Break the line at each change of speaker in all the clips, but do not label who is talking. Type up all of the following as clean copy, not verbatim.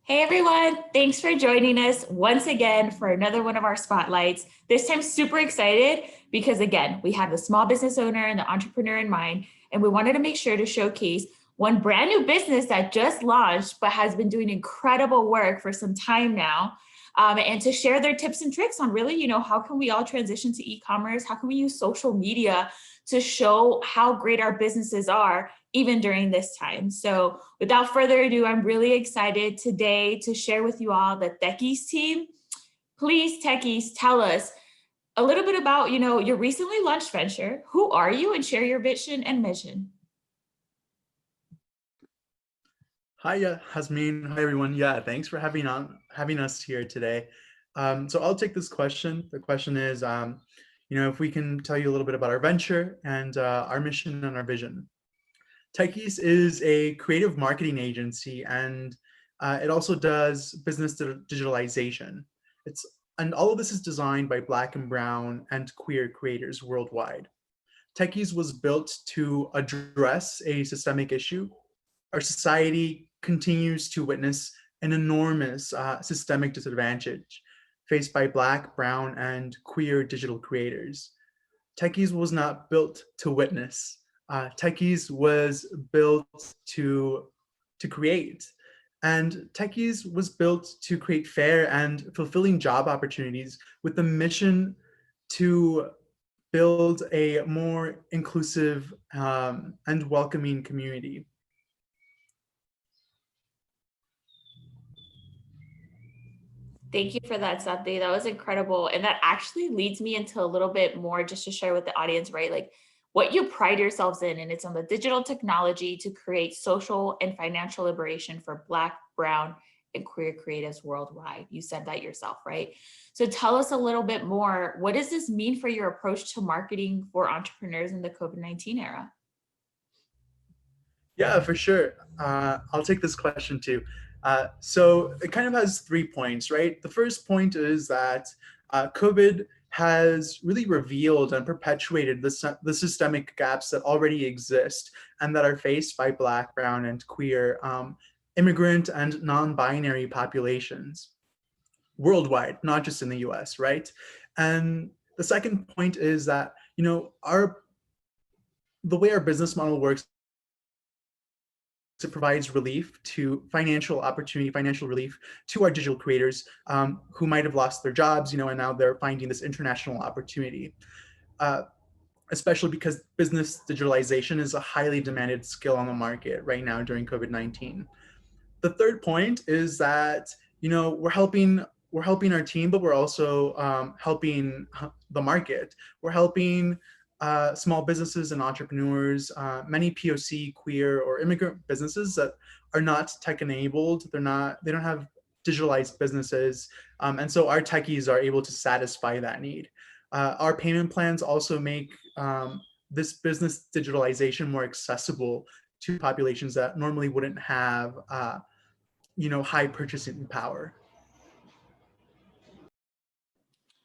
Hey everyone, thanks for joining us once again for another one of our spotlights. This time super excited because again, we have the small business owner and the entrepreneur in mind, and we wanted to make sure to showcase one brand new business that just launched but has been doing incredible work for some time now. And to share their tips and tricks on really, how can we all transition to e-commerce? How can we use social media to show how great our businesses are even during this time? So without further ado, I'm really excited today to share with you all the Techies team. Please, Techies, tell us a little bit about, your recently launched venture. Who are you, and share your vision and mission?
Hi, Jazmin. Hi, everyone. Yeah, thanks for having us here today. So I'll take this question. The question is, if we can tell you a little bit about our venture and our mission and our vision. Techies is a creative marketing agency, and it also does business digitalization. And all of this is designed by Black and Brown and queer creators worldwide. Techies was built to address a systemic issue. Our society continues to witness an enormous systemic disadvantage faced by Black, Brown, and queer digital creators. Techies was not built to witness. Techies was built to create. And Techies was built to create fair and fulfilling job opportunities with the mission to build a more inclusive and welcoming community.
Thank you for that, Satya. That was incredible. And that actually leads me into a little bit more just to share with the audience, right? Like what you pride yourselves in, and it's on the digital technology to create social and financial liberation for Black, Brown, and queer creatives worldwide. You said that yourself, right? So tell us a little bit more. What does this mean for your approach to marketing for entrepreneurs in the COVID-19 era?
Yeah, for sure. I'll take this question too. So it kind of has 3 points, right? The first point is that COVID has really revealed and perpetuated the systemic gaps that already exist and that are faced by Black, Brown, and queer immigrant and non-binary populations worldwide, not just in the US, right? And the second point is that, the way our business model works, it provides relief to financial relief to our digital creators who might have lost their jobs, and now they're finding this international opportunity, especially because business digitalization is a highly demanded skill on the market right now during COVID-19. The third point is that, we're helping our team, but we're also helping the market. We're helping small businesses and entrepreneurs, many POC, queer, or immigrant businesses that are not tech enabled. They don't have digitalized businesses. And so our techies are able to satisfy that need. Our payment plans also make this business digitalization more accessible to populations that normally wouldn't have, high purchasing power.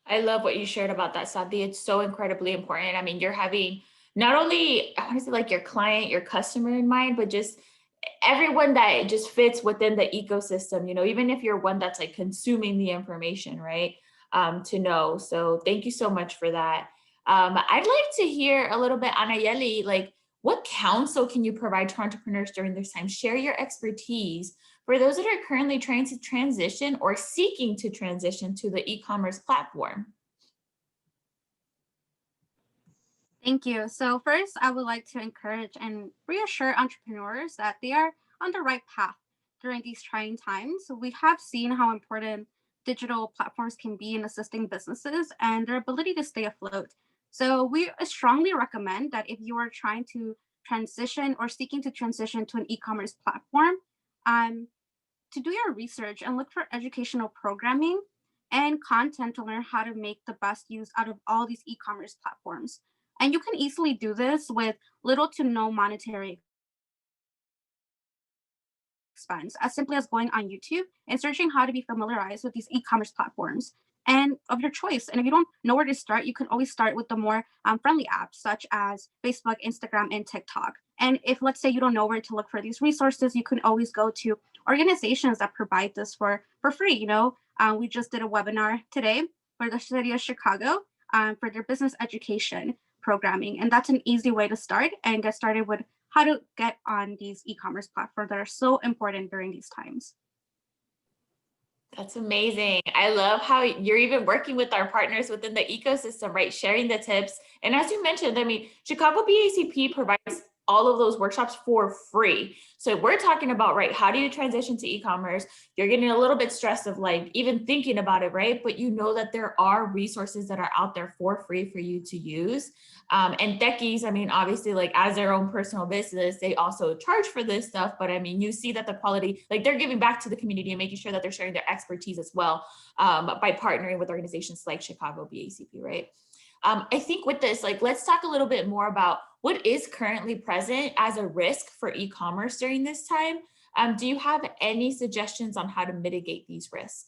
I love what you shared about that, Sadie. It's so incredibly important. I mean, you're having not only, I want to say like your client, your customer in mind, but just everyone that just fits within the ecosystem, even if you're one that's like consuming the information, right? To know. So thank you so much for that. I'd like to hear a little bit, Anayeli, like what counsel can you provide to entrepreneurs during this time? Share your expertise for those that are currently trying to transition or seeking to transition to the e-commerce platform.
Thank you. So first, I would like to encourage and reassure entrepreneurs that they are on the right path during these trying times. We have seen how important digital platforms can be in assisting businesses and their ability to stay afloat. So we strongly recommend that if you are trying to transition or seeking to transition to an e-commerce platform, to do your research and look for educational programming and content to learn how to make the best use out of all these e-commerce platforms. And you can easily do this with little to no monetary expense, as simply as going on YouTube and searching how to be familiarized with these e-commerce platforms and of your choice. And if you don't know where to start, you can always start with the more friendly apps such as Facebook, Instagram, and TikTok. And if, let's say, you don't know where to look for these resources, you can always go to organizations that provide this for free. We just did a webinar today for the city of Chicago for their business education programming. And that's an easy way to start and get started with how to get on these e-commerce platforms that are so important during these times.
That's amazing. I love how you're even working with our partners within the ecosystem, right? Sharing the tips. And as you mentioned, I mean, Chicago BACP provides all of those workshops for free. So we're talking about, right, how do you transition to e-commerce? You're getting a little bit stressed of like even thinking about it, right? But you know that there are resources that are out there for free for you to use. And techies, I mean, obviously, like as their own personal business, they also charge for this stuff. But I mean, you see that the quality, like they're giving back to the community and making sure that they're sharing their expertise as well by partnering with organizations like Chicago BACP, right? I think with this, like, let's talk a little bit more about what is currently present as a risk for e-commerce during this time. Do you have any suggestions on how to mitigate these risks?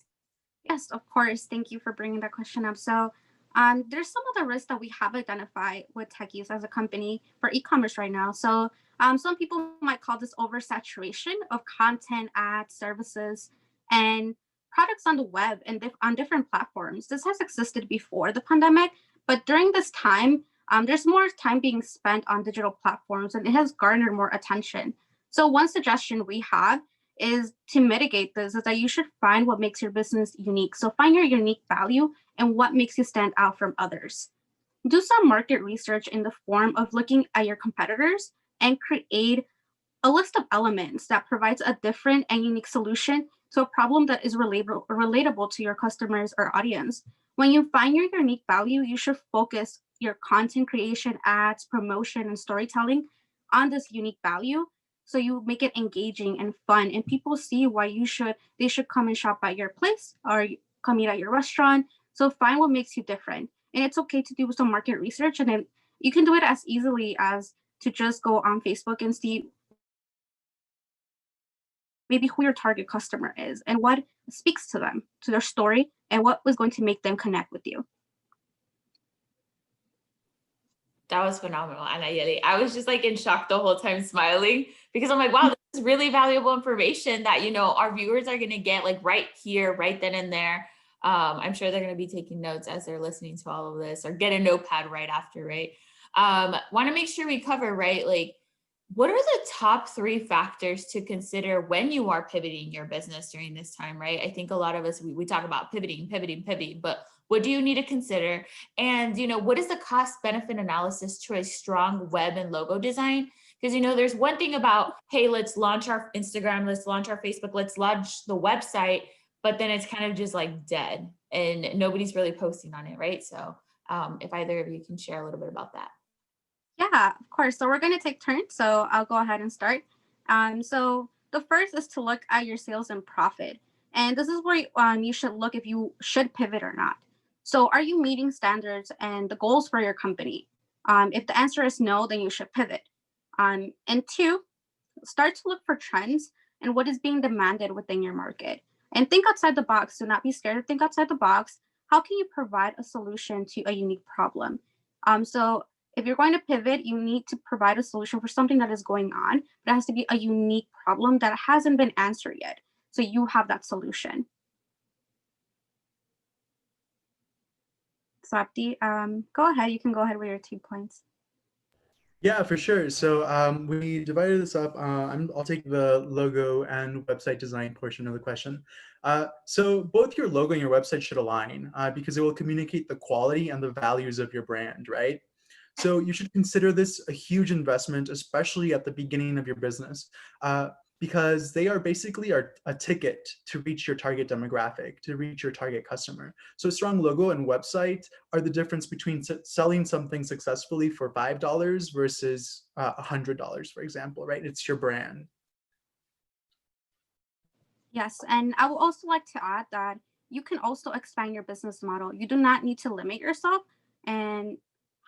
Yes, of course. Thank you for bringing that question up. So there's some of the risks that we have identified with techies as a company for e-commerce right now. So some people might call this oversaturation of content, ads, services, and products on the web and on different platforms. This has existed before the pandemic, but during this time, there's more time being spent on digital platforms and it has garnered more attention. So one suggestion we have is to mitigate this is that you should find what makes your business unique. So find your unique value and what makes you stand out from others. Do some market research in the form of looking at your competitors and create a list of elements that provides a different and unique solution to a problem that is relatable to your customers or audience. When you find your unique value, you should focus your content creation, ads, promotion, and storytelling on this unique value. So you make it engaging and fun, and people see why they should come and shop at your place or come eat at your restaurant. So find what makes you different. And it's okay to do some market research, and then you can do it as easily as to just go on Facebook and see maybe who your target customer is and what speaks to them, to their story, and what was going to make them connect with you.
That was phenomenal, Anayeli. I was just like in shock the whole time smiling because I'm like, wow, this is really valuable information that, our viewers are going to get like right here, right then and there. I'm sure they're going to be taking notes as they're listening to all of this or get a notepad right after, right? Want to make sure we cover, right? Like, what are the top 3 factors to consider when you are pivoting your business during this time, right? I think a lot of us, we talk about pivoting, but what do you need to consider? And, what is the cost benefit analysis to a strong web and logo design? Because, there's one thing about, hey, let's launch our Instagram, let's launch our Facebook, let's launch the website, but then it's kind of just like dead and nobody's really posting on it, right? So if either of you can share a little bit about that.
Yeah, of course. So we're going to take turns. So I'll go ahead and start. So the first is to look at your sales and profit. And this is where you should look if you should pivot or not. So are you meeting standards and the goals for your company? If the answer is no, then you should pivot. And 2, start to look for trends and what is being demanded within your market. And think outside the box. Do not be scared to think outside the box. How can you provide a solution to a unique problem? So if you're going to pivot, you need to provide a solution for something that is going on, but it has to be a unique problem that hasn't been answered yet. So you have that solution. So Abdi, go ahead. You can go ahead with your 2 points.
Yeah, for sure. So we divided this up. I'll take the logo and website design portion of the question. So both your logo and your website should align because it will communicate the quality and the values of your brand, right? So you should consider this a huge investment, especially at the beginning of your business, because they are basically a ticket to reach your target demographic, to reach your target customer. So a strong logo and website are the difference between selling something successfully for $5 versus $100, for example, right? It's your brand.
Yes, and I would also like to add that you can also expand your business model. You do not need to limit yourself and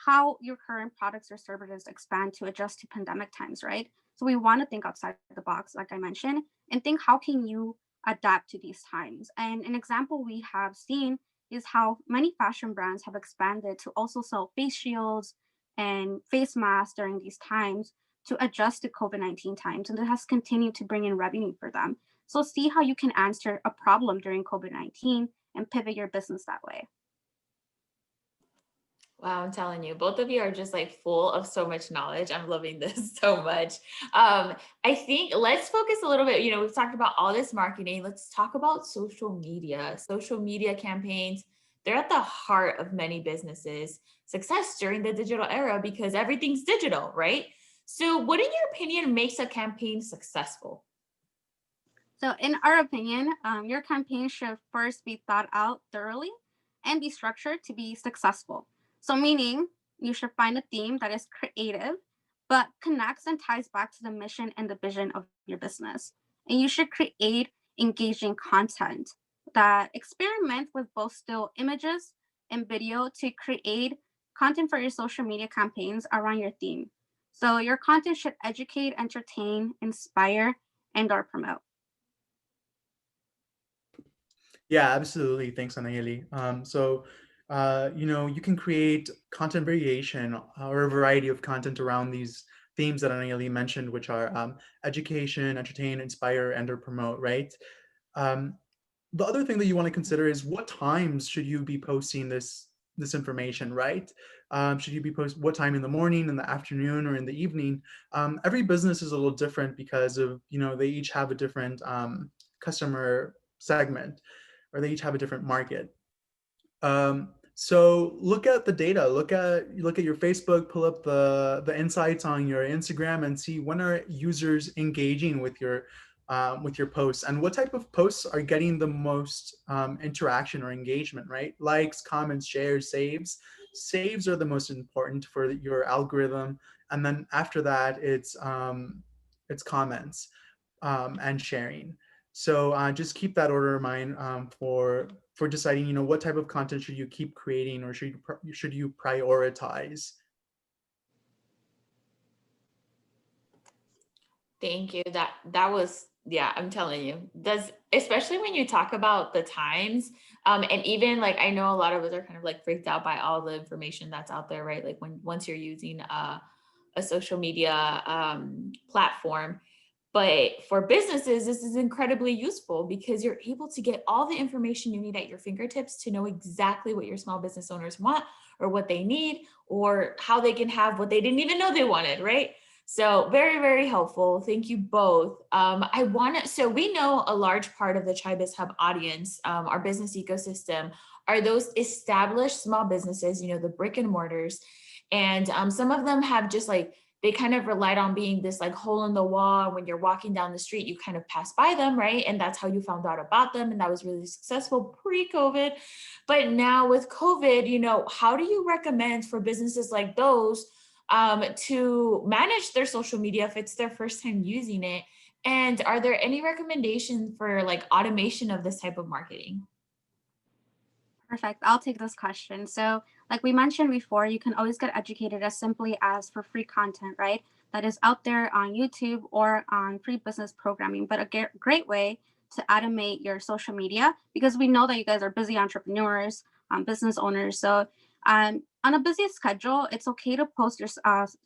how your current products or services expand to adjust to pandemic times, right? So we want to think outside the box, like I mentioned, and think how can you adapt to these times? And an example we have seen is how many fashion brands have expanded to also sell face shields and face masks during these times to adjust to COVID-19 times. And it has continued to bring in revenue for them. So see how you can answer a problem during COVID-19 and pivot your business that way.
Wow, I'm telling you, both of you are just like full of so much knowledge. I'm loving this so much. I think let's focus a little bit. We've talked about all this marketing. Let's talk about social media. Social media campaigns, they're at the heart of many businesses' success during the digital era because everything's digital, right? So, what, in your opinion, makes a campaign successful?
So, in our opinion, your campaign should first be thought out thoroughly and be structured to be successful. So, meaning you should find a theme that is creative, but connects and ties back to the mission and the vision of your business. And you should create engaging content that experiment with both still images and video to create content for your social media campaigns around your theme. So, your content should educate, entertain, inspire, and or promote.
Yeah, absolutely. Thanks, Anayeli. You can create content variation or a variety of content around these themes that Anayeli mentioned, which are education, entertain, inspire, and or promote, right? Um, the other thing that you want to consider is what times should you be posting this information, right? Should you be post what time in the morning, in the afternoon, or in the evening? Every business is a little different because of they each have a different customer segment, or they each have a different market. So look at the data. Look at your Facebook. Pull up the insights on your Instagram and see when are users engaging with your posts, and what type of posts are getting the most interaction or engagement. Right? Likes, comments, shares, saves. Saves are the most important for your algorithm, and then after that, it's comments and sharing. So just keep that order in mind for deciding, what type of content should you keep creating, or should you prioritize.
Thank you. That was, yeah, I'm telling you, does, especially when you talk about the times, and even like I know a lot of us are kind of like freaked out by all the information that's out there, right? Like when once you're using a social media platform. But for businesses, this is incredibly useful because you're able to get all the information you need at your fingertips to know exactly what your small business owners want, or what they need, or how they can have what they didn't even know they wanted, right? So very, very helpful. Thank you both. So we know a large part of the ChiBizHub audience, our business ecosystem, are those established small businesses, the brick and mortars. And some of them have just like, they kind of relied on being this like hole in the wall. When you're walking down the street, you kind of pass by them, right? And that's how you found out about them. And that was really successful pre-COVID. But now with COVID, how do you recommend for businesses like those to manage their social media if it's their first time using it? And are there any recommendations for like automation of this type of marketing?
Perfect. I'll take this question. So, like we mentioned before, you can always get educated as simply as for free content, right? That is out there on YouTube or on free business programming. But a great way to automate your social media, because we know that you guys are busy entrepreneurs, business owners. So, on a busy schedule, it's okay to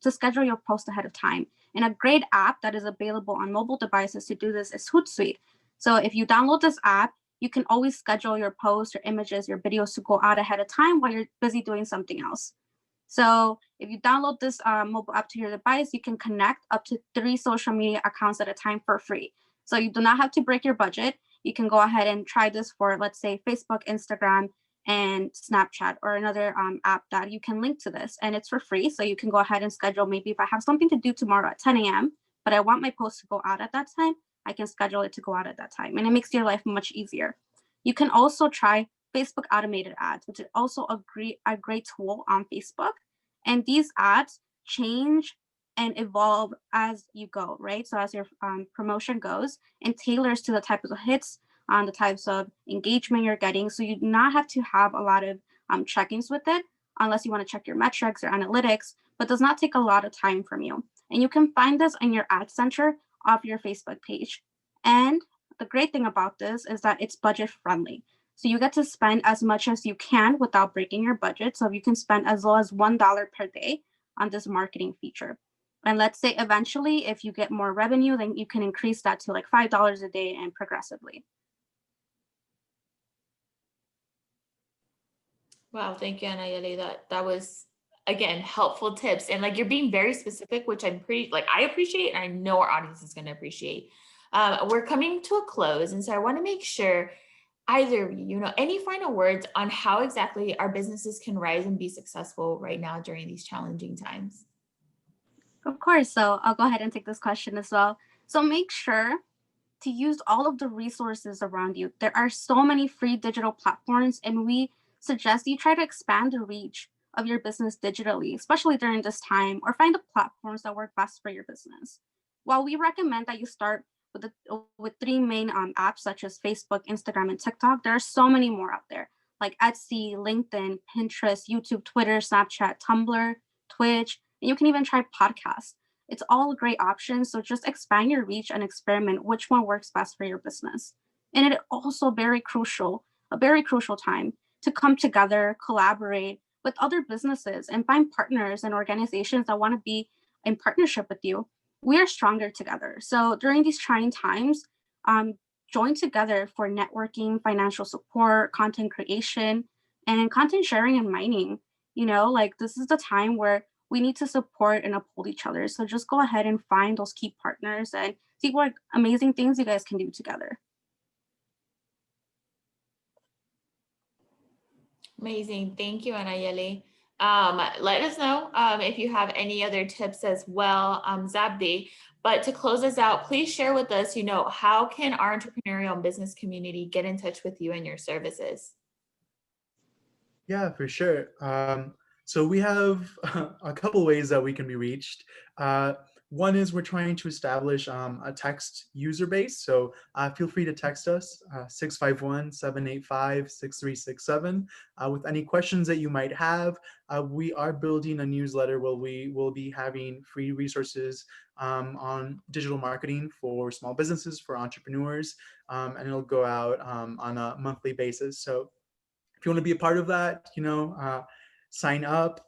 to schedule your post ahead of time. And a great app that is available on mobile devices to do this is Hootsuite. So, if you download this app, you can always schedule your posts, your images, your videos to go out ahead of time while you're busy doing something else. So if you download this mobile app to your device, you can connect up to 3 social media accounts at a time for free. So you do not have to break your budget. You can go ahead and try this for, let's say, Facebook, Instagram, and Snapchat, or another app that you can link to this. And it's for free. So you can go ahead and schedule, maybe if I have something to do tomorrow at 10 a.m., but I want my post to go out at that time, I can schedule it to go out at that time. And it makes your life much easier. You can also try Facebook automated ads, which is also a great tool on Facebook. And these ads change and evolve as you go, right? So as your promotion goes, and tailors to the types of hits, on the types of engagement you're getting. So you do not have to have a lot of check-ins with it, unless you want to check your metrics or analytics, but does not take a lot of time from you. And you can find this in your ad center of your Facebook page. And the great thing about this is that it's budget friendly. So you get to spend as much as you can without breaking your budget. So you can spend as low as $1 per day on this marketing feature. And let's say eventually, if you get more revenue, then you can increase that to like $5 a day and progressively.
Wow, thank you, Anayeli. That was again helpful tips, and like you're being very specific, which I'm pretty like I appreciate, and I know our audience is going to appreciate. We're coming to a close, and so I want to make sure either of you, any final words on how exactly our businesses can rise and be successful right now during these challenging times.
Of course. So I'll go ahead and take this question as well. So make sure to use all of the resources around you. There are so many free digital platforms, and we suggest you try to expand the reach of your business digitally, especially during this time, or find the platforms that work best for your business. While we recommend that you start with three main apps such as Facebook, Instagram, and TikTok, there are so many more out there like Etsy, LinkedIn, Pinterest, YouTube, Twitter, Snapchat, Tumblr, Twitch, and you can even try podcasts. It's all great options. So just expand your reach and experiment which one works best for your business. And it also a very crucial time to come together, collaborate with other businesses and find partners and organizations that want to be in partnership with you. We are stronger together. So during these trying times, um, join together for networking, financial support, content creation, and content sharing and mining. Like this is the time where we need to support and uphold each other. So just go ahead and find those key partners and see what amazing things you guys can do together.
Amazing. Thank you, Anayeli. Let us know if you have any other tips as well, Zabdi. But to close us out, please share with us, how can our entrepreneurial and business community get in touch with you and your services?
Yeah, for sure. So we have a couple ways that we can be reached. One is we're trying to establish a text user base. So feel free to text us 651-785-6367 with any questions that you might have. We are building a newsletter where we will be having free resources on digital marketing for small businesses, for entrepreneurs, and it'll go out on a monthly basis. So if you want to be a part of that, sign up,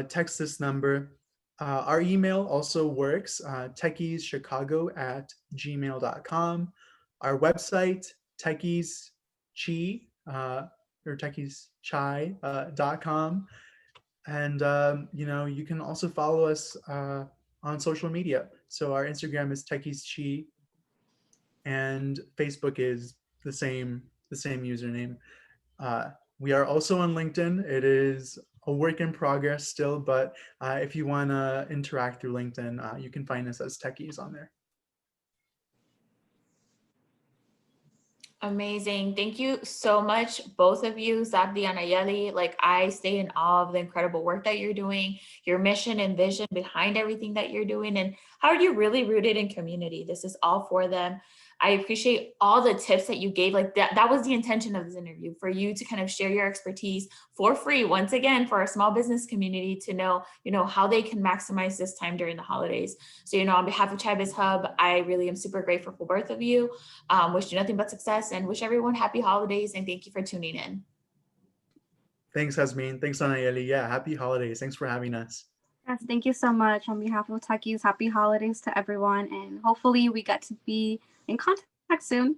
text this number. Our email also works, techieschicago@gmail.com. Our website, or techieschai.com. And, you can also follow us on social media. So our Instagram is techieschai, and Facebook is the same username. We are also on LinkedIn. It is a work in progress still, but if you want to interact through LinkedIn, you can find us as Techies on there.
Amazing. Thank you so much, both of you, Zabdi and Ayeli. Like, I stay in awe of the incredible work that you're doing, your mission and vision behind everything that you're doing, and how are you really rooted in community? This is all for them. I appreciate all the tips that you gave. Like that was the intention of this interview, for you to kind of share your expertise for free, once again, for our small business community to know, how they can maximize this time during the holidays. So, on behalf of ChiBizHub, I really am super grateful for both of you. Wish you nothing but success and wish everyone happy holidays, and thank you for tuning in.
Thanks, Jazmin. Thanks, Anayeli. Yeah, happy holidays. Thanks for having us.
Yes, thank you so much. On behalf of Techies, happy holidays to everyone. And hopefully we get to be in contact soon.